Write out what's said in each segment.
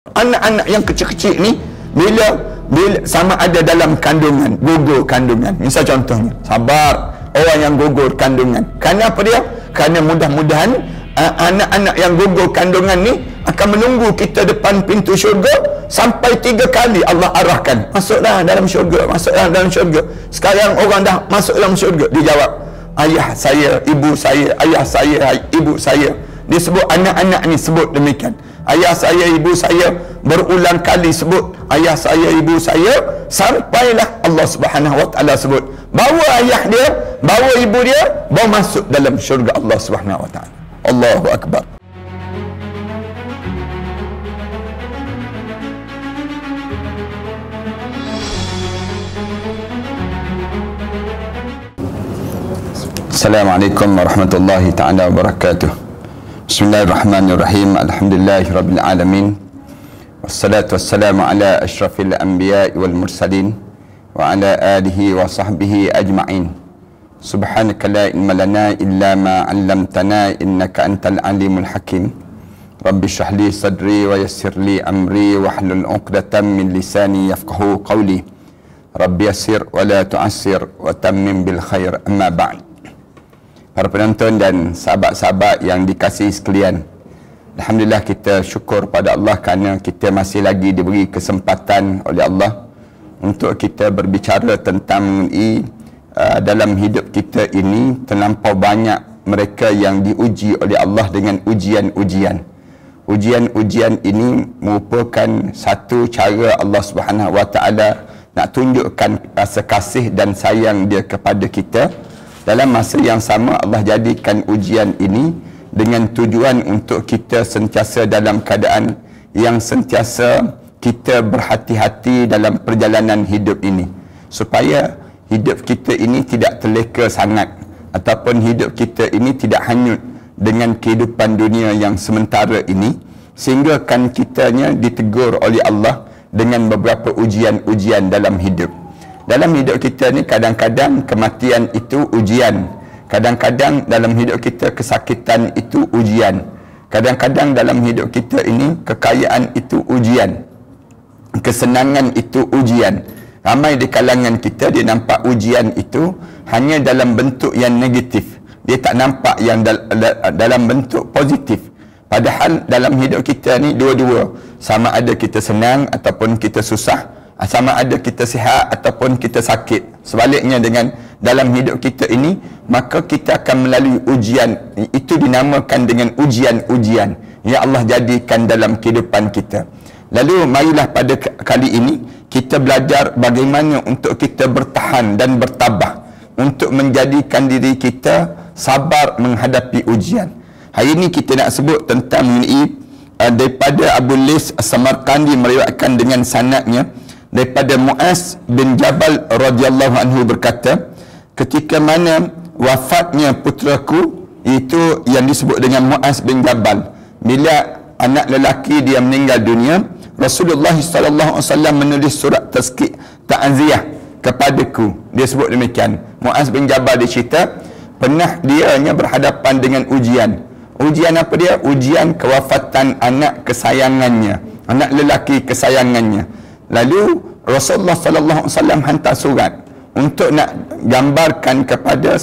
Anak-anak yang kecil-kecil ni bila sama ada dalam kandungan, gugur kandungan. Misal contohnya, sabar orang yang gugur kandungan. Kerana apa dia? Kerana mudah-mudahan anak-anak yang gugur kandungan ni akan menunggu kita depan pintu syurga sampai 3 kali Allah arahkan. Masuklah dalam syurga, masuklah dalam syurga. Sekarang orang dah masuk dalam syurga. Dia jawab, ayah saya, ibu saya, ayah saya, ibu saya. Dia sebut anak-anak ni sebut demikian. Ayah saya, ibu saya, berulang kali sebut ayah saya, ibu saya, sampailah Allah Subhanahu Wa Taala sebut bawa ayah dia, bawa ibu dia, bawa masuk dalam syurga Allah Subhanahu Wa Taala. Allahu Akbar. Assalamualaikum warahmatullahi taala wabarakatuh. Bismillahirrahmanirrahim. Alhamdulillahirabbil alamin. Wassalatu wassalamu ala asyrafil anbiya'i wal mursalin wa ala alihi wa sahbihi ajma'in. Subhanaka la ilma lana illa ma 'allamtana innaka antal alimul hakim. Rabbi shrah li sadri wa yassir li amri wahlul 'uqdatam min lisani yafqahu qawli. Rabbi yassir wa la tu'assir wa tammim bil khair. Amma ba'd. Para penonton dan sahabat-sahabat yang dikasihi sekalian, alhamdulillah kita syukur pada Allah kerana kita masih lagi diberi kesempatan oleh Allah untuk kita berbicara tentang mengenai dalam hidup kita ini terlampau banyak mereka yang diuji oleh Allah dengan ujian-ujian. Ujian-ujian ini merupakan satu cara Allah Subhanahu Wa Taala nak tunjukkan rasa kasih dan sayang Dia kepada kita. Dalam masa yang sama Allah jadikan ujian ini dengan tujuan untuk kita sentiasa dalam keadaan yang sentiasa kita berhati-hati dalam perjalanan hidup ini, supaya hidup kita ini tidak terleka sangat ataupun hidup kita ini tidak hanyut dengan kehidupan dunia yang sementara ini, sehingga kan kitanya ditegur oleh Allah dengan beberapa ujian-ujian dalam hidup. Dalam hidup kita ni kadang-kadang kematian itu ujian. Kadang-kadang dalam hidup kita kesakitan itu ujian. Kadang-kadang dalam hidup kita ini kekayaan itu ujian. Kesenangan itu ujian. Ramai di kalangan kita dia nampak ujian itu hanya dalam bentuk yang negatif. Dia tak nampak yang dalam bentuk positif. Padahal dalam hidup kita ni dua-dua. Sama ada kita senang ataupun kita susah. Sama ada kita sihat ataupun kita sakit. Sebaliknya dengan dalam hidup kita ini, maka kita akan melalui ujian. Itu dinamakan dengan ujian-ujian yang Allah jadikan dalam kehidupan kita. Lalu marilah pada kali ini kita belajar bagaimana untuk kita bertahan dan bertabah untuk menjadikan diri kita sabar menghadapi ujian. Hari ini kita nak sebut tentang mengenai daripada Abu Lis As-Samarqandi meriwayatkan dengan sanadnya daripada Muaz bin Jabal radhiyallahu anhu berkata, ketika mana wafatnya putraku, itu yang disebut dengan Muaz bin Jabal, bila anak lelaki dia meninggal dunia, Rasulullah sallallahu alaihi wasallam menulis surat ta'ziyah kepadaku. Dia sebut demikian. Muaz bin Jabal dia cerita pernah dia hanya berhadapan dengan ujian. Ujian apa dia? Ujian kewafatan anak kesayangannya, anak lelaki kesayangannya. Lalu Rasulullah sallallahu alaihi wasallam hantar surat untuk nak gambarkan kepada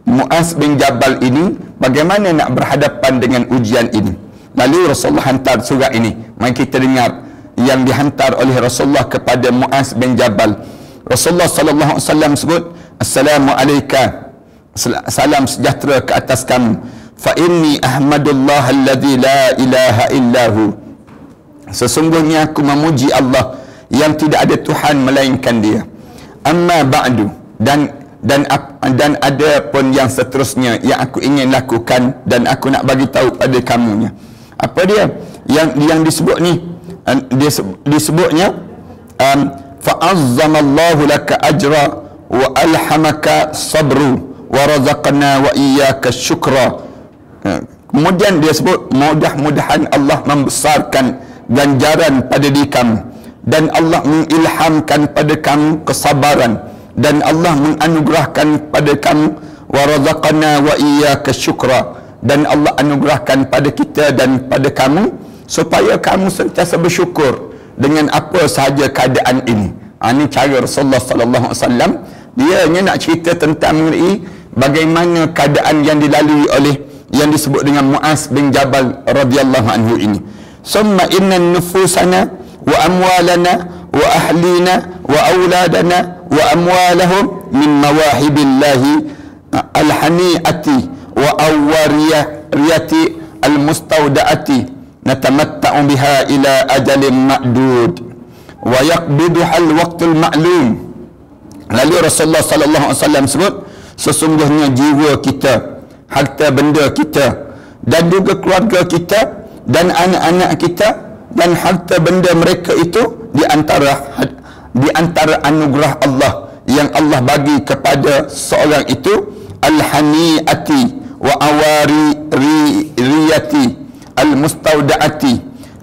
Muaz bin Jabal ini bagaimana nak berhadapan dengan ujian ini. Lalu Rasulullah hantar surat ini. Mari kita dengar yang dihantar oleh Rasulullah kepada Muaz bin Jabal. Rasulullah sallallahu alaihi wasallam sebut, "Assalamualaikum. Salam sejahtera ke atas kamu. Fa inni ahmadullah alladzi la ilaha illahu. Sesungguhnya aku memuji Allah yang tidak ada Tuhan melainkan Dia. Amma ba'du, dan ada pun yang seterusnya yang aku ingin lakukan dan aku nak bagi tahu pada kamunya." Apa dia yang disebut ni? Disebutnya fa'azzamallahu laka ajra wa alhamaka sabru wa razaqna wa iyyaka syukra. Kemudian dia sebut mudah-mudahan Allah membesarkan ganjaran pada diri kamu, dan Allah mengilhamkan pada kamu kesabaran, dan Allah menganugerahkan pada kamu wa razaqna wa iyyaka syukra, dan Allah anugerahkan pada kita dan pada kamu supaya kamu sentiasa bersyukur dengan apa sahaja keadaan ini. Ini cara Rasulullah sallallahu alaihi wasallam. Dia nak cerita tentang mengenai bagaimana keadaan yang dilalui oleh yang disebut dengan Muaz bin Jabal radhiyallahu anhu ini. Summa inna nufusana wa amwalana wa ahlina wa auladana wa amwalahum min mawahibillahi al-hani'ati wa awwariyati al-mustawda'ati natamatta'u biha ila ajalin ma'dud wa yaqbiduha al-waqtul ma'lum. Lalu Rasulullah sallallahu alaihi wasallam sebut, sesungguhnya jiwa kita, harta benda kita, dan juga keluarga kita dan anak-anak kita dan harta benda mereka itu di antara anugerah Allah yang Allah bagi kepada seorang itu, al-hani'ati wa awariyati al-mustawda'ati,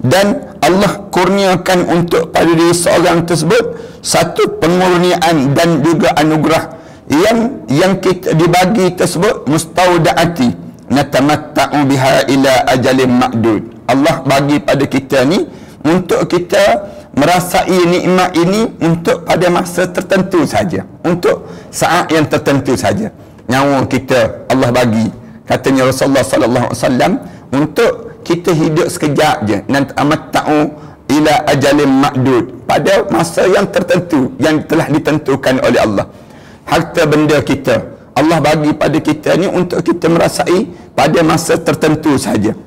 dan Allah kurniakan untuk pada diri seorang tersebut satu pengurniaan dan juga anugerah yang kita dibagi tersebut, mustawda'ati, natamatta'u biha ila ajalin ma'dud. Allah bagi pada kita ni untuk kita merasai nikmat ini untuk pada masa tertentu saja, untuk saat yang tertentu saja. Nyawa kita Allah bagi, katanya Rasulullah sallallahu alaihi wasallam, untuk kita hidup sekejap je, natamatta'u ila ajalin ma'dud, pada masa yang tertentu yang telah ditentukan oleh Allah. Harta benda kita Allah bagi pada kita ni untuk kita merasai pada masa tertentu saja.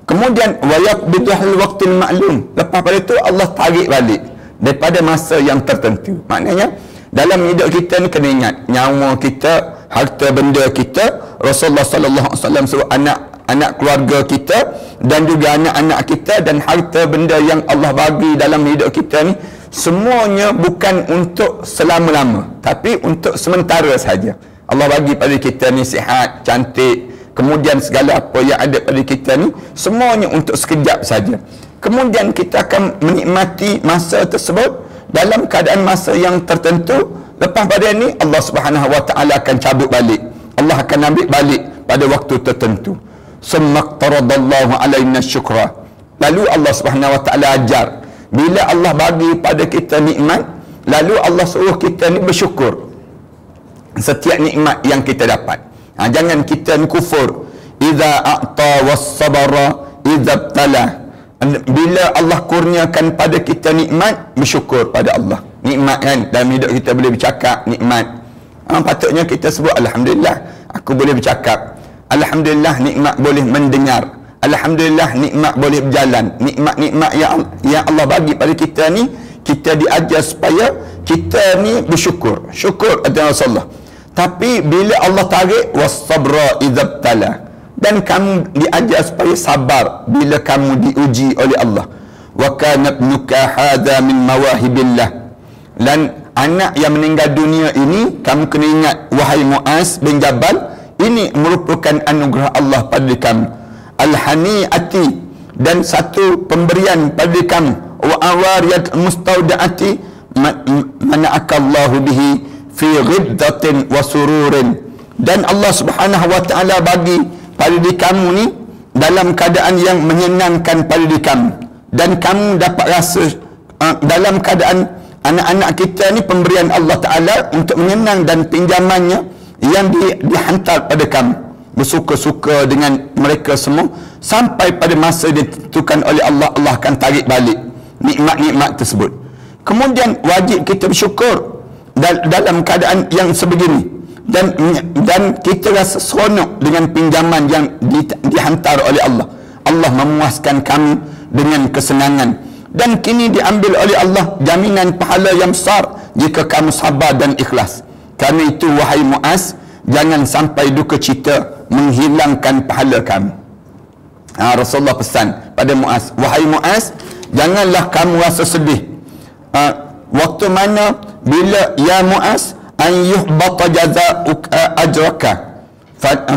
Kemudian wayaqbidul waqtil ma'lum, lepas pada itu Allah tarik balik daripada masa yang tertentu. Maknanya dalam hidup kita ni kena ingat nyawa kita, harta benda kita. Rasulullah sallallahu alaihi wasallam suruh anak keluarga kita dan juga anak-anak kita dan harta benda yang Allah bagi dalam hidup kita ni semuanya bukan untuk selama-lama, tapi untuk sementara saja. Allah bagi pada kita ni sihat, cantik, kemudian segala apa yang ada pada kita ni semuanya untuk sekejap saja. Kemudian kita akan menikmati masa tersebut dalam keadaan masa yang tertentu. Lepas pada ni Allah Subhanahu wa taala akan cabut balik. Allah akan ambil balik pada waktu tertentu. Summaqtaradallahu alaina syukra. Lalu Allah Subhanahu wa taala ajar, bila Allah bagi pada kita nikmat, lalu Allah suruh kita ni bersyukur setiap nikmat yang kita dapat. Jangan kita ni kufur. Idza a'ta was-sabara idza btala. Bila Allah kurniakan pada kita nikmat, bersyukur pada Allah. Nikmat kan, dalam hidup kita boleh bercakap, nikmat. Patutnya kita sebut alhamdulillah aku boleh bercakap. Alhamdulillah nikmat boleh mendengar. Alhamdulillah nikmat boleh berjalan. Nikmat-nikmat yang Allah bagi pada kita ni, kita diajar supaya kita ni bersyukur. Syukur kata Rasulullah. Tapi bila Allah tarik was-sabra idzabtala, dan kamu diajar supaya sabar bila kamu diuji oleh Allah. Wa kana ibnuka hadza min mawahibillah. Dan anak yang meninggal dunia ini, kamu kena ingat wahai Muaz bin Jabal, ini merupakan anugerah Allah pada kamu. Al-hani'ati, dan satu pemberian pada kamu. Wa awariyat mustawda'ati mana'akallahu bihi fi ghiddatin wa sururin. Dan Allah Subhanahu wa taala bagi pada diri kamu ni dalam keadaan yang menyenangkan pada diri kamu, dan kamu dapat rasa dalam keadaan anak-anak kita ni pemberian Allah taala untuk menyenang dan pinjamannya yang dihantar pada kamu, bersuka-suka dengan mereka semua sampai pada masa ditentukan oleh Allah. Allah akan tarik balik nikmat-nikmat tersebut. Kemudian wajib kita bersyukur dalam keadaan yang sebegini, dan kita rasa seronok dengan pinjaman yang dihantar oleh Allah. Allah memuaskan kamu dengan kesenangan, dan kini diambil oleh Allah jaminan pahala yang besar jika kamu sabar dan ikhlas. Kerana itu wahai Muaz, jangan sampai duka cita menghilangkan pahala kamu. Rasulullah pesan pada Muaz, wahai Muaz, janganlah kamu rasa sedih. Waktu mana bila ya Muaz an yuhbata jaza'uka ajraka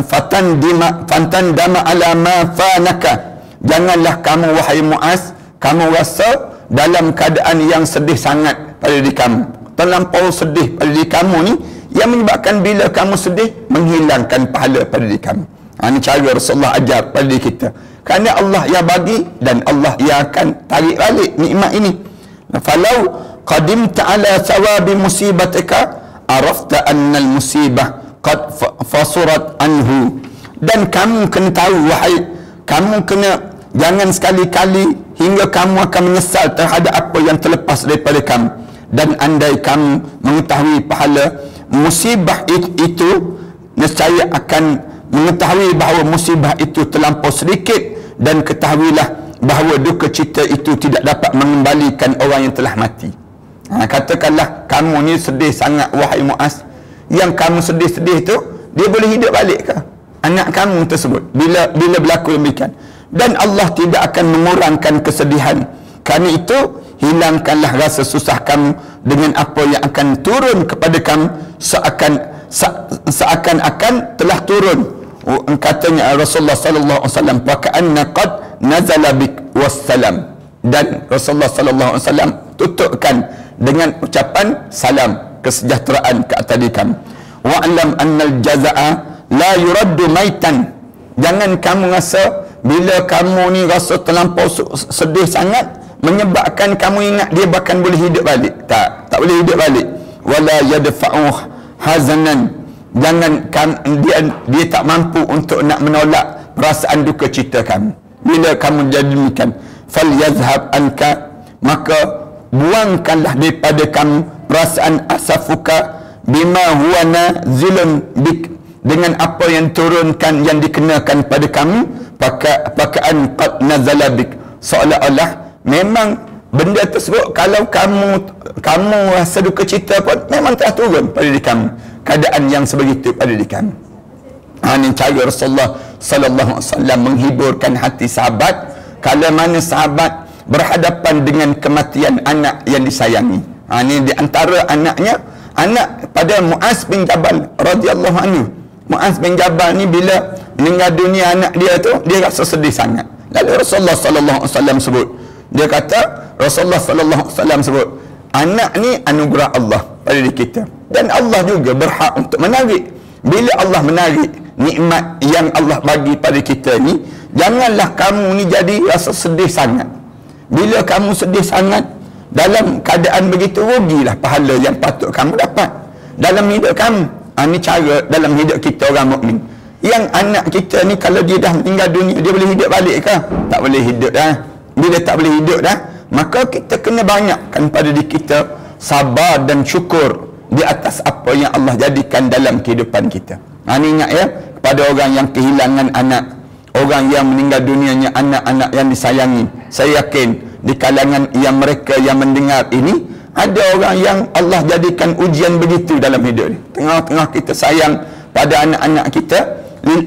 fatandama ala ma fanaka. Janganlah kamu wahai Muaz, kamu rasa dalam keadaan yang sedih sangat pada diri kamu, terlampau sedih pada diri kamu ni, yang menyebabkan bila kamu sedih menghilangkan pahala pada diri kamu. Ini cara Rasulullah ajar pada diri kita. Kerana Allah yang bagi dan Allah yang akan tarik balik nikmat ini. Falau qadimta ala sawabi musibatika arafta anna al-musibah qad fasurat anhu. Dan kamu kena tahu, wahai, kamu kena, jangan sekali-kali hingga kamu akan menyesal terhadap apa yang terlepas daripada kamu. Dan andai kamu mengetahui pahala musibah itu, nescaya akan mengetahui bahawa musibah itu terlampau sedikit, dan ketahuilah bahawa duka cita itu tidak dapat mengembalikan orang yang telah mati. Katakanlah kamu ni sedih sangat, wahai Muaz, yang kamu sedih-sedih tu, dia boleh hidup balik ke anak kamu tersebut bila berlaku demikian? Dan Allah tidak akan mengurangkan kesedihan. Kerana itu, hilangkanlah rasa susah kamu dengan apa yang akan turun kepada kamu seakan-akan telah turun. Katanya Rasulullah sallallahu alaihi wasallam, wa ka'anna qad nazala bik wassalam. Dan Rasulullah sallallahu alaihi wasallam tutupkan dengan ucapan salam, kesejahteraan ke atas kamu. Wa'lam annal jaza'a la yuraddu maitan. Jangan kamu rasa bila kamu ni rasa terlampau sedih sangat menyebabkan kamu ingat dia bahkan boleh hidup balik. Tak boleh hidup balik. Wala yadfa'u hazanan. Jangan dia tak mampu untuk nak menolak perasaan duka cita kamu. Bila kamu jadi demikian, fal yazhab anka, maka buangkanlah daripada kamu perasaan asafuka bima huwa nazilun bik, dengan apa yang turunkan, yang dikenakan pada kamu, pakaan qad nazala bik, seolah-olah memang benda tersebut, kalau kamu rasa duka cita pun memang telah turun pada diri kamu, keadaan yang sebegitu pada diri kamu. Ini cara Rasulullah sallallahu alaihi wasallam menghiburkan hati sahabat kalau mana sahabat berhadapan dengan kematian anak yang disayangi. Ini di antara anak pada Muaz bin Jabal radhiyallahu anhu. Muaz bin Jabal ni bila meninggal dunia anak dia tu, dia rasa sedih sangat. Lalu Rasulullah sallallahu alaihi wasallam sebut, dia kata, Rasulullah sallallahu alaihi wasallam sebut, anak ni anugerah Allah pada diri kita, dan Allah juga berhak untuk menarik. Bila Allah menarik nikmat yang Allah bagi pada kita ni, janganlah kamu ni jadi rasa sedih sangat. Bila kamu sedih sangat dalam keadaan begitu, rugilah pahala yang patut kamu dapat dalam hidup kamu. Ini cara dalam hidup kita orang mukmin. Yang anak kita ni kalau dia dah meninggal dunia, dia boleh hidup balik ke? Tak boleh hidup dah. Bila tak boleh hidup dah, maka kita kena banyakkan pada diri kita sabar dan syukur di atas apa yang Allah jadikan dalam kehidupan kita. Ini ingat ya, kepada orang yang kehilangan anak, orang yang meninggal dunianya anak-anak yang disayangi. Saya yakin di kalangan yang mereka yang mendengar ini, ada orang yang Allah jadikan ujian begitu dalam hidup ni. Tengah-tengah kita sayang pada anak-anak kita,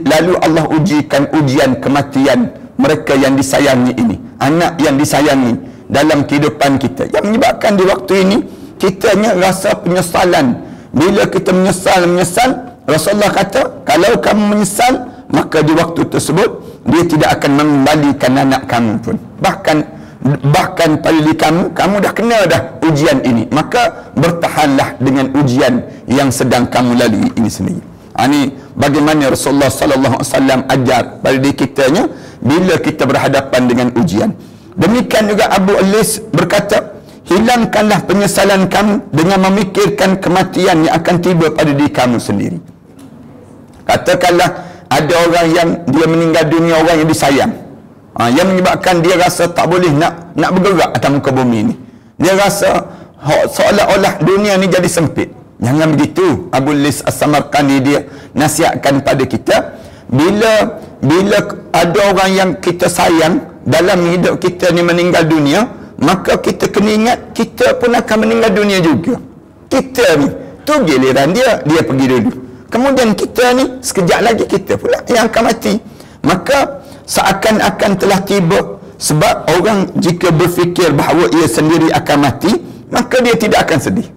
lalu Allah ujikan ujian kematian mereka yang disayangi ini, anak yang disayangi dalam kehidupan kita, yang menyebabkan di waktu ini kita rasa penyesalan. Bila kita menyesal, Rasulullah kata, kalau kamu menyesal, maka di waktu tersebut dia tidak akan mengembalikan anak kamu pun. Bahkan pada diri kamu dah kena dah ujian ini, maka bertahanlah dengan ujian yang sedang kamu lalui ini sendiri. Ini bagaimana Rasulullah sallallahu alaihi wasallam ajar pada diri kitanya bila kita berhadapan dengan ujian. Demikian juga Abu Alis berkata, hilangkanlah penyesalan kamu dengan memikirkan kematian yang akan tiba pada diri kamu sendiri. Katakanlah ada orang yang dia meninggal dunia, orang yang disayang, yang menyebabkan dia rasa tak boleh nak bergerak atas muka bumi ni. Dia rasa seolah-olah dunia ni jadi sempit. Jangan begitu. Abu Lis As-Samarqandi dia nasihatkan pada kita, bila ada orang yang kita sayang dalam hidup kita ni meninggal dunia, maka kita kena ingat kita pun akan meninggal dunia juga. Kita ni tu giliran dia pergi dulu, kemudian kita ni sekejap lagi kita pula yang akan mati. Maka seakan-akan telah tiba. Sebab orang jika berfikir bahawa ia sendiri akan mati, maka dia tidak akan sedih.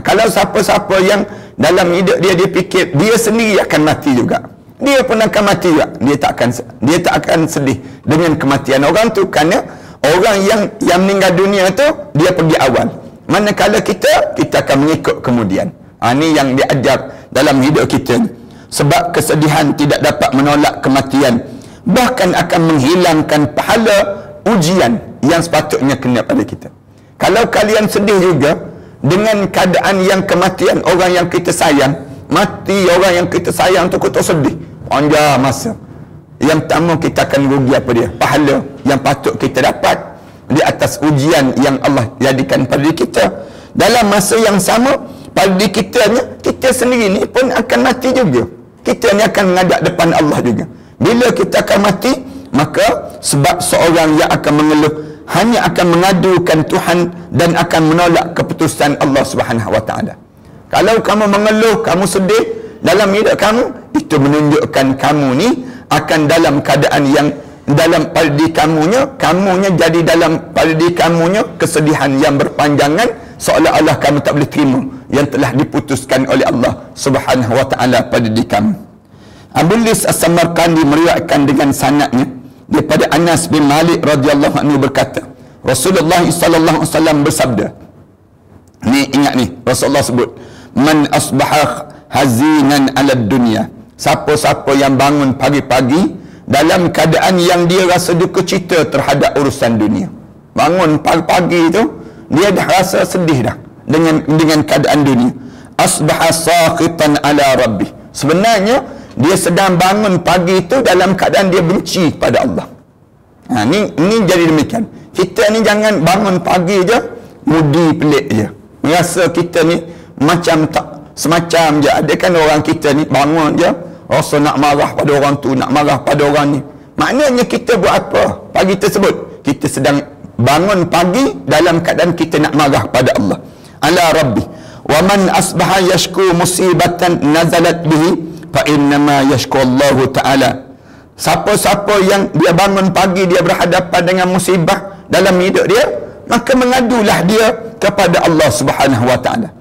Kalau siapa-siapa yang dalam hidup dia fikir dia sendiri akan mati juga, dia pun akan mati juga, dia tak akan sedih dengan kematian orang tu, kerana orang yang meninggal dunia tu dia pergi awal, manakala kita akan mengikut kemudian. Ini yang diajar dalam hidup kita. Sebab kesedihan tidak dapat menolak kematian, bahkan akan menghilangkan pahala ujian yang sepatutnya kena pada kita. Kalau kalian sedih juga dengan keadaan yang kematian orang yang kita sayang, mati orang yang kita sayang tu kita sedih panjang masa, yang pertama kita akan rugi apa dia? Pahala yang patut kita dapat di atas ujian yang Allah jadikan pada diri kita. Dalam masa yang sama, pada diri kita sendiri ni pun akan mati juga. Kita ni akan menghadap depan Allah juga. Bila kita akan mati, maka sebab seorang yang akan mengeluh hanya akan mengadukan Tuhan dan akan menolak keputusan Allah Subhanahu Wa Taala. Kalau kamu mengeluh, kamu sedih dalam hidup kamu, itu menunjukkan kamu ni akan dalam keadaan yang dalam pada diri kamunya jadi dalam pada diri kamunya kesedihan yang berpanjangan, seolah-olah kamu tak boleh terima yang telah diputuskan oleh Allah Subhanahu Wa Taala pada diri kamu. Abu Lis As-Samarqandi meriwayatkan dengan sanadnya daripada Anas bin Malik radhiyallahu anhu berkata, Rasulullah sallallahu alaihi wasallam bersabda, ni ingat ni, Rasulullah sebut, man asbaha hazinan ala dunya, siapa-siapa yang bangun pagi-pagi dalam keadaan yang dia rasa duka cita terhadap urusan dunia. Bangun pagi-pagi tu dia dah rasa sedih dah dengan keadaan dunia. Asbaha sakhitan ala rabbih, sebenarnya dia sedang bangun pagi itu dalam keadaan dia benci pada Allah. Ni jadi demikian. Kita ni jangan bangun pagi je mudi pelik je, rasa kita ni macam tak semacam je. Ada kan orang kita ni bangun je rasa nak marah pada orang tu, nak marah pada orang ni. Maknanya kita buat apa pagi tersebut? Kita sedang bangun pagi dalam keadaan kita nak marah pada Allah. Ala rabbi wa man asbaha yashku musibatan nazalat bihi fa innama yashku Allah Ta'ala. Siapa-siapa yang dia bangun pagi dia berhadapan dengan musibah dalam hidup dia, maka mengadulah dia kepada Allah Subhanahu Wa Ta'ala.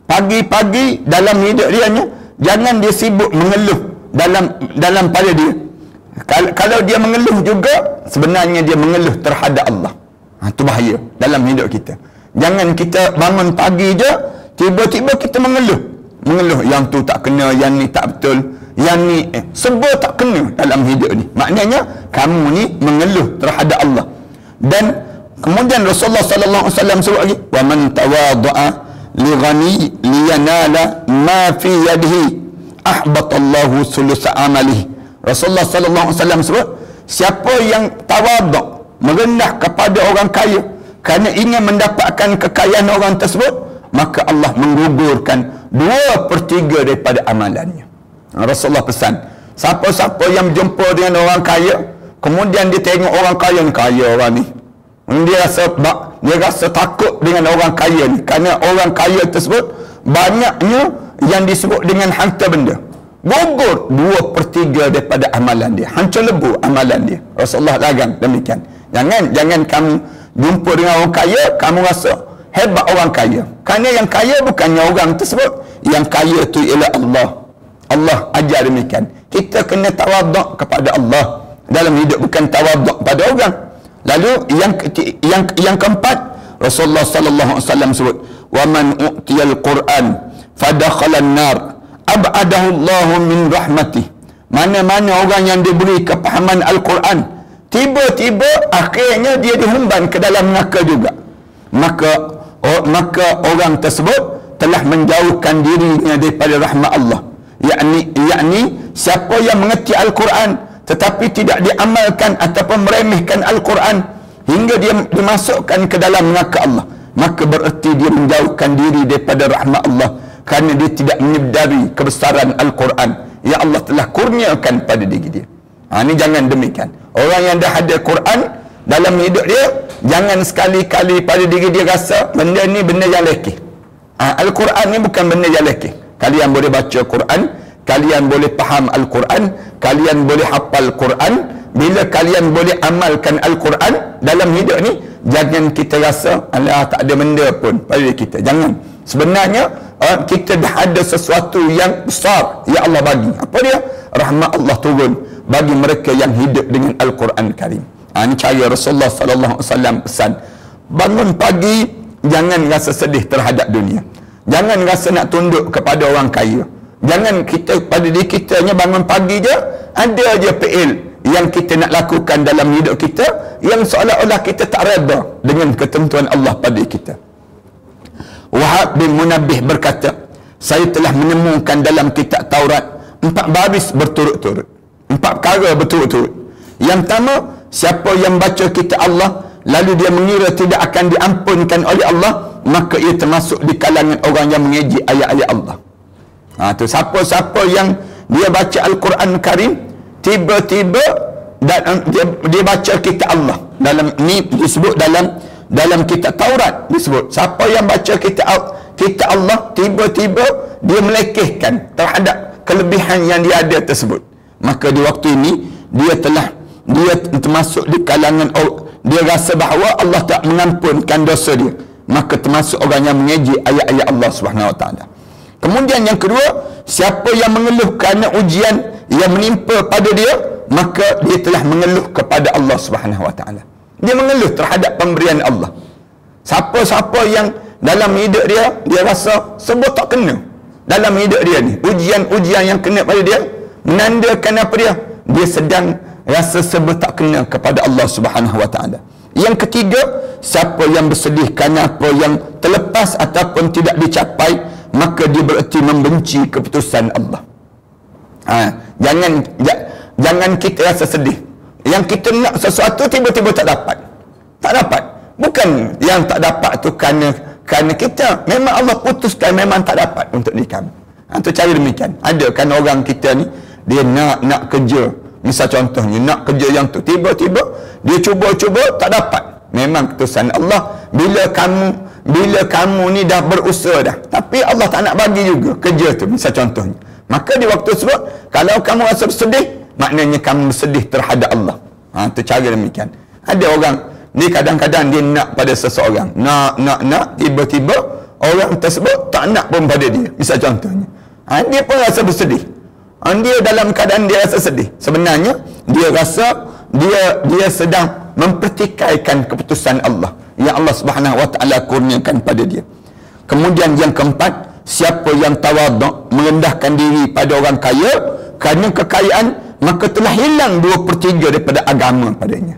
Pagi-pagi dalam hidup dia ni, jangan dia sibuk mengeluh dalam pada dia. Kalau dia mengeluh juga, sebenarnya dia mengeluh terhadap Allah. Itu bahaya dalam hidup kita. Jangan kita bangun pagi je tiba-tiba kita mengeluh yang tu tak kena, yang ni tak betul, yang ni semua tak kena dalam hidup ni. Maknanya kamu ni mengeluh terhadap Allah. Dan kemudian Rasulullah sallallahu alaihi wasallam sebut lagi, wa man tawadda'a li ghani liyanala ma fi yadihi ahbatallahu sulusa amalihi. Rasulullah sallallahu alaihi wasallam sebut, siapa yang tawaduk, merendah kepada orang kaya kerana ingin mendapatkan kekayaan orang tersebut, maka Allah menggugurkan 2/3 daripada amalannya. Rasulullah pesan, siapa-siapa yang berjumpa dengan orang kaya, kemudian dia tengok orang kaya orang ni, dia rasa takut dengan orang kaya ni, kerana orang kaya tersebut banyaknya yang disebut dengan harta benda. Gugur 2/3 daripada amalan dia, hancur lebur amalan dia. Rasulullah larang demikian. Jangan kamu jumpa dengan orang kaya, kamu rasa hebat orang kaya. Kerana yang kaya bukannya orang tersebut, yang kaya tu ialah Allah. Allah ajar demikian. Kita kena tawaduk kepada Allah dalam hidup, bukan tawaduk pada orang. Lalu yang keempat, Rasulullah sallallahu alaihi wasallam sebut, wa man u'tiyal Quran fadakhala an-nar ab'adahu Allah min rahmatih. Mana-mana orang yang diberi kepahaman Al-Quran, tiba-tiba akhirnya dia dihumban ke dalam neraka juga, maka orang tersebut telah menjauhkan dirinya daripada rahmat Allah. Yakni siapa yang mengerti Al-Quran tetapi tidak diamalkan ataupun meremehkan Al-Quran hingga dia dimasukkan ke dalam neraka Allah, maka bererti dia menjauhkan diri daripada rahmat Allah, kerana dia tidak menyedari kebesaran Al-Quran yang Allah telah kurniakan pada diri dia. Ini jangan demikian. Orang yang dah ada Quran dalam hidup dia, jangan sekali-kali pada diri dia rasa benda ni benda yang lekeh. Al-Quran ni bukan benda yang lekeh. Kalian boleh baca Quran, kalian boleh faham Al-Quran, kalian boleh hafal Quran. Bila kalian boleh amalkan Al-Quran dalam hidup ni, jangan kita rasa alah tak ada benda pun pada diri kita. Jangan. Sebenarnya kita dah ada sesuatu yang besar yang Allah bagi. Apa dia? Rahmat Allah turun bagi mereka yang hidup dengan Al-Quran Karim. Ini cara Rasulullah sallallahu alaihi wasallam pesan. Bangun pagi, jangan rasa sedih terhadap dunia. Jangan rasa nak tunduk kepada orang kaya. Jangan kita pada diri kita bangun pagi je ada je PL yang kita nak lakukan dalam hidup kita yang seolah-olah kita tak reda dengan ketentuan Allah pada kita. Wahab bin Munabbih berkata, saya telah menemukan dalam kitab Taurat 4 baris berturut-turut, 4 perkara berturut-turut. Yang pertama, siapa yang baca kitab Allah lalu dia mengira tidak akan diampunkan oleh Allah, maka ia termasuk di kalangan orang yang mengejek ayat-ayat Allah. Tu siapa-siapa yang dia baca Al-Quran Karim, tiba-tiba dia baca kitab Allah. Dalam ni disebut dalam kitab Taurat disebut, siapa yang baca kitab Allah, tiba-tiba dia melekehkan terhadap kelebihan yang dia ada tersebut, maka di waktu ini dia termasuk di kalangan dia rasa bahawa Allah tak mengampunkan dosa dia, maka termasuk orang yang mengejek ayat-ayat Allah Subhanahu Wa Taala. Kemudian yang kedua, siapa yang mengeluh kerana ujian yang menimpa pada dia, maka dia telah mengeluh kepada Allah Subhanahu Wa Taala. Dia mengeluh terhadap pemberian Allah. Siapa-siapa yang dalam hidup dia rasa sebab tak kena dalam hidup dia ni, ujian-ujian yang kena pada dia menandakan apa dia sedang rasa sebab tak kena kepada Allah Subhanahu Wa Taala. Yang ketiga, siapa yang bersedih kerana apa yang terlepas ataupun tidak dicapai, maka dia bererti membenci keputusan Allah. Jangan kita rasa sedih. Yang kita nak sesuatu tiba-tiba tak dapat. Bukan yang tak dapat tu kerana kita, memang Allah putuskan memang tak dapat untuk diri kami. Itu cara demikian. Ada kan orang kita ni, dia nak kerja, misal contohnya nak kerja yang tu, tiba-tiba dia cuba-cuba tak dapat. Memang keputusan Allah. Bila kamu ni dah berusaha dah, tapi Allah tak nak bagi juga kerja tu, misal contohnya, maka di waktu tersebut kalau kamu rasa bersedih, maknanya kamu bersedih terhadap Allah. Itu cara demikian. Ada orang ni kadang-kadang dia nak pada seseorang, nak tiba-tiba orang tersebut tak nak pun pada dia, misal contohnya, dia pun rasa bersedih. Dia dalam keadaan dia rasa sedih, sebenarnya dia rasa dia sedang mempertikaikan keputusan Allah yang Allah Subhanahu Wa Taala kurniakan pada dia. Kemudian yang keempat, siapa yang tawaduk, merendahkan diri pada orang kaya kerana kekayaan, maka telah hilang 2/3 daripada agama padanya.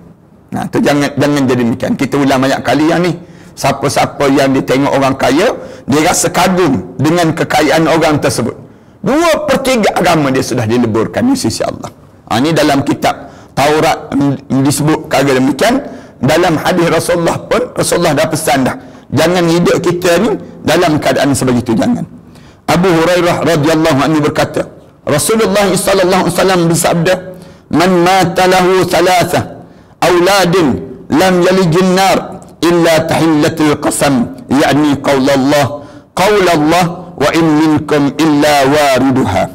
Tu jangan jadi demikian. Kita ulang banyak kali yang ni. Siapa-siapa yang ditengok orang kaya, dia rasa kagum dengan kekayaan orang tersebut, 2/3 agama dia sudah dileburkan di sisi Allah. Ini dalam kitab Taurat disebut kata demikian. Dalam hadis Rasulullah pun, Rasulullah dah pesan dah, jangan hidup kita ni dalam keadaan sebegitu, jangan. Abu Hurairah radhiyallahu anhu berkata, Rasulullah sallallahu alaihi wasallam bersabda, man mata lahu thalathah auladin lam yalijin nar illa tahillatul qasam, yakni qaulallah wa in minkum illa wariduha.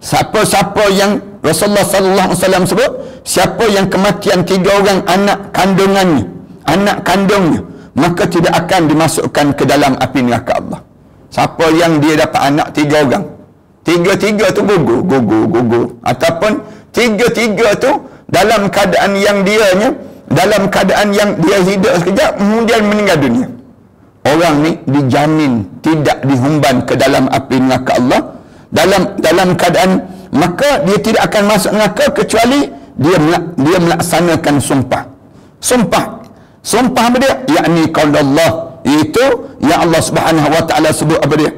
Siapa-siapa yang Rasulullah sallallahu alaihi wasallam sebut, siapa yang kematian 3 orang anak kandungnya, maka tidak akan dimasukkan ke dalam api neraka Allah. Siapa yang dia dapat anak 3 orang, 3 tu gugur, ataupun 3 tu dalam keadaan yang dia hidup sekejap kemudian meninggal dunia, orang ni dijamin tidak dihumban ke dalam api neraka Allah dalam keadaan, maka dia tidak akan masuk neraka kecuali dia melaksanakan sumpah apa dia, yakni qaulullah, iaitu yang Allah Subhanahu Wa Taala sebut apa dia,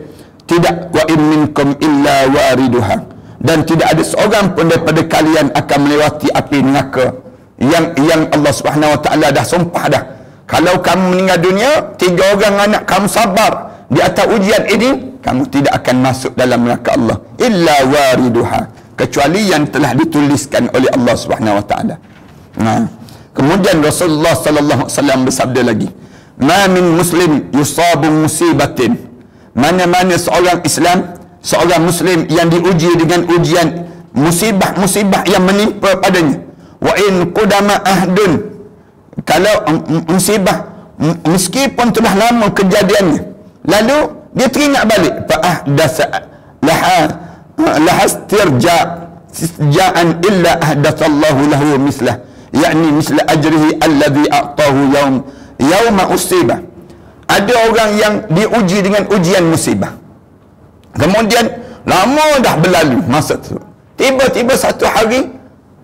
tidak wa in minkum illa wariduha, dan tidak ada seorang pun daripada kalian akan melewati api neraka yang Allah Subhanahu Wa Taala dah sumpah dah. Kalau kamu meninggal dunia, 3 orang anak kamu sabar di atas ujian ini, kamu tidak akan masuk dalam neraka Allah illa wariduha, kecuali yang telah dituliskan oleh Allah Subhanahu Wa Taala. Kemudian Rasulullah sallallahu alaihi wasallam bersabda lagi, ma min muslim yusabu musibatin, mana-mana seorang Islam, seorang muslim yang diuji dengan ujian musibah yang menimpa padanya, wa in qudama ahdun, kalau musibah meskipun telah lama kejadiannya, lalu dia teringat balik, fa ahdasa laha istirja'an illa ahdatsallahu lahu mislah, yakni misla ajrihi alladhi a'tahu yawma usibah. Ada orang yang diuji dengan ujian musibah, kemudian lama dah berlalu masa tu, tiba-tiba satu hari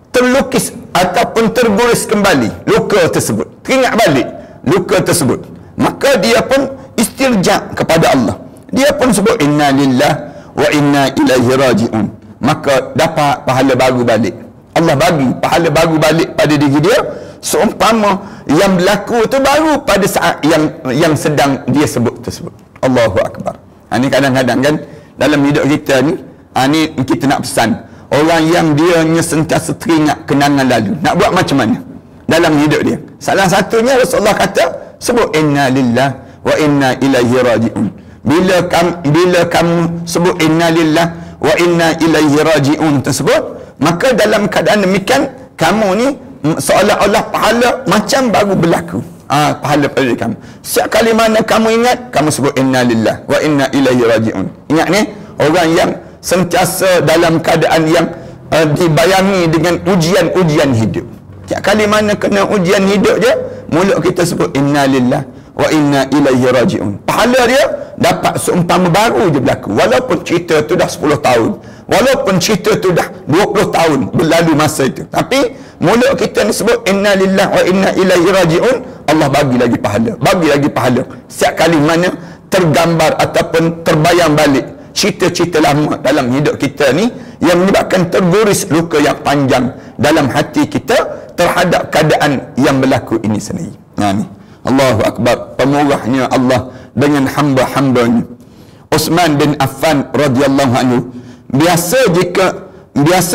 terlukis ataupun tergores kembali luka tersebut, teringat balik luka tersebut, maka dia pun istirja kepada Allah. Dia pun sebut inna lillah wa inna ilaihi raji'un, maka dapat pahala baru balik. Allah bagi pahala baru balik pada diri dia, seumpama yang berlaku tu baru pada saat yang sedang dia sebut tersebut. Allahu Akbar. Ini kadang-kadang kan dalam hidup kita ni, ni kita nak pesan orang yang dia sentiasa teringat kenangan lalu, nak buat macam mana dalam hidup dia. Salah satunya Rasulullah kata sebut inna lillah wa inna ilaihi raji'un. Bila kamu sebut inna lillah wa inna ilaihi raji'un tersebut, maka dalam keadaan demikian kamu ni seolah-olah pahala macam baru berlaku. Pahala pada kamu. Setiap kali mana kamu ingat, kamu sebut inna lillah wa inna ilaihi raji'un. Ingat ni, orang yang sentiasa dalam keadaan yang dibayangi dengan ujian-ujian hidup. Setiap kali mana kena ujian hidup je, mulut kita sebut inna lillah wa inna ilaihi raji'un. Pahala dia dapat seumpama baru je berlaku. Walaupun cerita tu dah 10 tahun, walaupun cerita tu dah 20 tahun berlalu masa itu, tapi mulut kita ni sebut inna lillah wa inna ilaihi raji'un, Allah bagi lagi pahala, bagi lagi pahala. Setiap kali mana tergambar ataupun terbayang balik cerita-cerita lama dalam hidup kita ni yang menyebabkan terguris luka yang panjang dalam hati kita terhadap keadaan yang berlaku ini sendiri. Nah ni, Allahu Akbar, pemurahnya Allah dengan hamba-hambanya. Uthman bin Affan radhiyallahu anhu biasa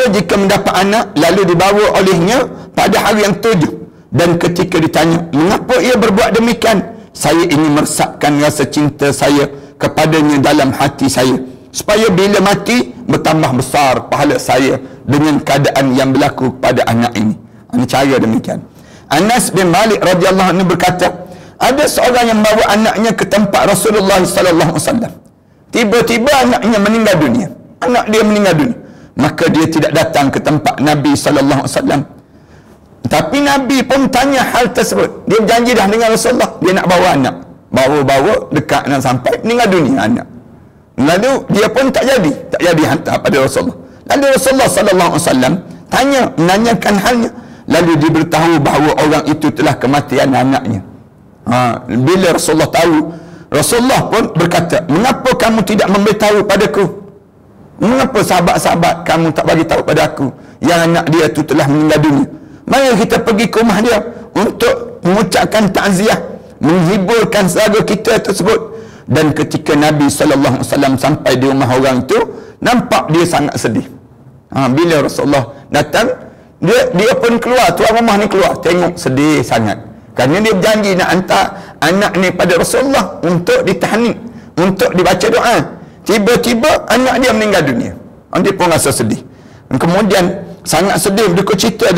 jika mendapat anak lalu dibawa olehnya pada hari yang 7, dan ketika ditanya mengapa ia berbuat demikian, saya ingin meresapkan rasa cinta saya kepadanya dalam hati saya, supaya bila mati bertambah besar pahala saya dengan keadaan yang berlaku pada anak ini. Ini cara demikian. Anas bin Malik radhiyallahu anhu berkata, ada seorang yang bawa anaknya ke tempat Rasulullah sallallahu alaihi wasallam. Tiba-tiba anaknya meninggal dunia. Anak dia meninggal dunia. Maka dia tidak datang ke tempat Nabi sallallahu alaihi wasallam. Tapi Nabi pun tanya hal tersebut. Dia berjanji dah dengan Rasulullah, dia nak bawa anak. Bawa dekat nak sampai meninggal dunia anak. Lalu dia pun tak jadi hantar pada Rasulullah. Lalu Rasulullah sallallahu alaihi wasallam menanyakan halnya. Lalu diberitahu bahawa orang itu telah kematian anaknya. Bila Rasulullah tahu, Rasulullah pun berkata, mengapa kamu tidak memberitahu padaku? Mengapa sahabat-sahabat kamu tak bagi tahu pada aku yang anak dia itu telah meninggal dunia? Mari kita pergi ke rumah dia untuk mengucapkan takziah, menghiburkan saudara kita tersebut. Dan ketika Nabi SAW sampai di rumah orang itu, nampak dia sangat sedih. Bila Rasulullah datang, dia pun keluar, tuan rumah ni keluar, tengok sedih sangat. Kerana dia berjanji nak hantar anak ni pada Rasulullah untuk ditahnik, untuk dibaca doa. Tiba-tiba anak dia meninggal dunia. Dia pun rasa sedih. Kemudian sangat sedih, berduka cita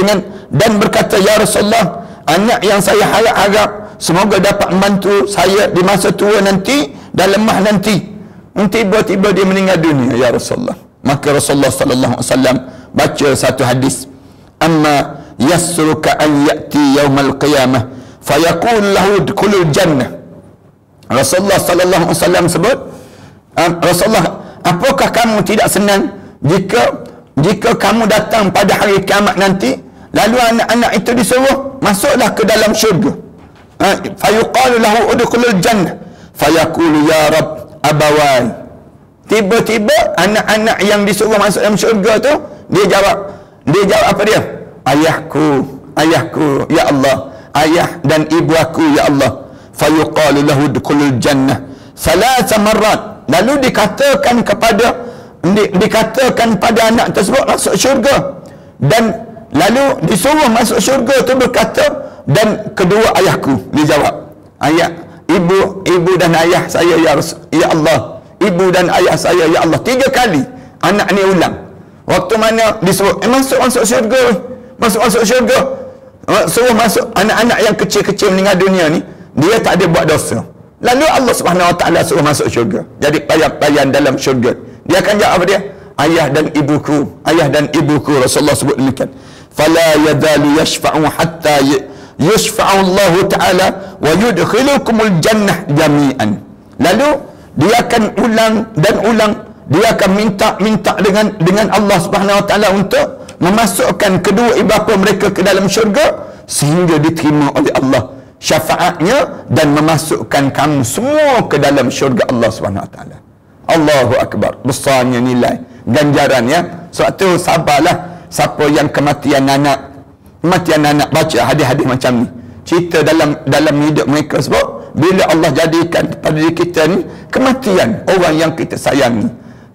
dan berkata, ya Rasulullah, anak yang saya harap-harap semoga dapat membantu saya di masa tua nanti dan lemah nanti, tiba-tiba dia meninggal dunia, ya Rasulullah. Maka Rasulullah sallallahu alaihi wasallam baca satu hadis, amma yasruka an ya'ti yaumal qiyamah fayaqul lahu udkhulul jannah. Rasulullah sallallahu alaihi wasallam sebut, Rasulullah, apakah kamu tidak senang jika kamu datang pada hari kiamat nanti, lalu anak-anak itu disuruh masuklah ke dalam syurga. Fayuqalu lahu udkhulul jannah fayaqulu ya rab abawai. Tiba-tiba anak-anak yang disuruh masuk dalam syurga tu, dia jawab apa dia? Ayahku ya Allah, ayah dan ibu aku ya Allah. Fayuqalu lahu udkhulul jannah salasa marrat. Lalu dikatakan pada anak tersebut masuk syurga, dan lalu disuruh masuk syurga tu berkata, dan kedua ayahku, dia jawab, ibu dan ayah saya ya Allah, ibu dan ayah saya ya Allah. 3 kali anak ni ulang. Waktu mana disuruh masuk syurga, masuk syurga, suruh masuk anak-anak yang kecil-kecil meninggal dunia ni, dia tak ada buat dosa. Lalu Allah Subhanahu Wa Taala suruh masuk syurga, jadi pelayan dalam syurga. Dia akan jawab apa dia? Ayah dan ibuku. Rasulullah sebut demikian. Fala yadalu yashfa'u hatta yashfa'u Allah Taala wa yudkhilukumul jannah jami'an. Lalu dia akan ulang dan ulang, dia akan minta dengan Allah Subhanahu Wa Taala untuk memasukkan kedua ibu bapa mereka ke dalam syurga sehingga diterima oleh Allah syafaatnya dan memasukkan kamu semua ke dalam syurga Allah SWT. Allahu Akbar. Besarnya nilai ganjarannya. Sebab tu sabarlah siapa yang kematian anak baca hadis-hadis macam ni, cerita dalam hidup mereka, sebab bila Allah jadikan pada diri kita ni kematian orang yang kita sayangi,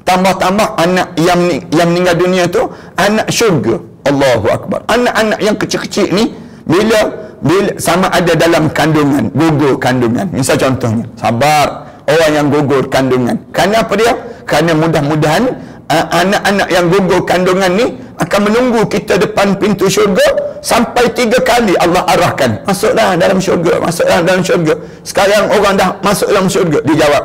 tambah-tambah anak yang meninggal dunia tu anak syurga. Allahu Akbar. Anak-anak yang kecil-kecil ni bila sama ada dalam kandungan, gugur kandungan. Misal contohnya, sabar orang yang gugur kandungan. Kerana apa dia? Kerana mudah-mudahan anak-anak yang gugur kandungan ni akan menunggu kita depan pintu syurga sampai 3 kali Allah arahkan, masuklah dalam syurga, masuklah dalam syurga. Sekarang orang dah masuk dalam syurga, dijawab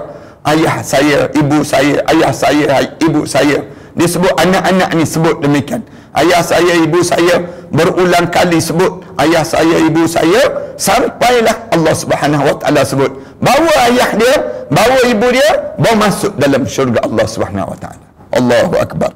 ayah saya, ibu saya, ayah saya, ibu saya. Disebut anak-anak ni sebut demikian, ayah saya, ibu saya, berulang kali sebut ayah saya, ibu saya, sampailah Allah Subhanahu Wa Taala sebut bawa ayah dia, bawa ibu dia, bawa masuk dalam syurga Allah Subhanahu Wa Taala. Allahu Akbar.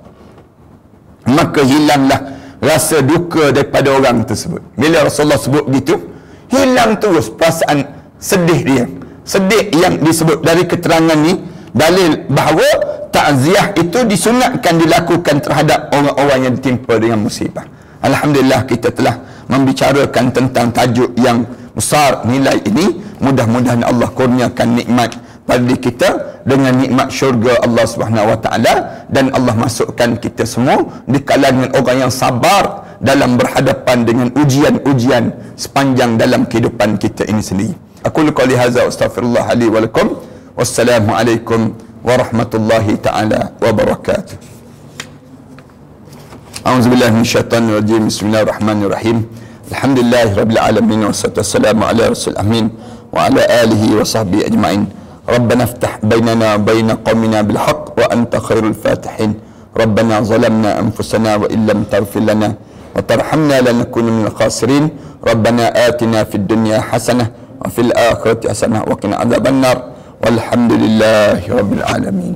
Maka hilanglah rasa duka daripada orang tersebut. Bila Rasulullah sebut gitu, hilang terus perasaan sedih dia. Sedih yang disebut dari keterangan ni dalil bahawa takziah itu disunatkan dilakukan terhadap orang-orang yang ditimpa dengan musibah. Alhamdulillah kita telah membicarakan tentang tajuk yang besar nilai ini. Mudah-mudahan Allah kurniakan nikmat pada diri kita dengan nikmat syurga Allah Subhanahu Wa Taala, dan Allah masukkan kita semua di kalangan orang yang sabar dalam berhadapan dengan ujian-ujian sepanjang dalam kehidupan kita ini sendiri. Aku qouli hadza astaghfirullah li wa lakum. Wassalamualaikum warahmatullahi taala wabarakatuh. A'udzubillahi minasyaitonir rajim. Bismillahirrahmanirrahim. Alhamdulillahirabbil alamin wassalatu wassalamu ala rasul amin wa ala alihi wa sahbihi ajmain. ربنا افتح بيننا وبين قومنا بالحق وأنت خير الفاتحين. ربنا ظلمنا أنفسنا وإن لم تغفر لنا وترحمنا لنكون من الخاسرين. ربنا آتنا في الدنيا حسنة وفي الآخرة حسنة وقنا عذاب النار والحمد لله رب العالمين.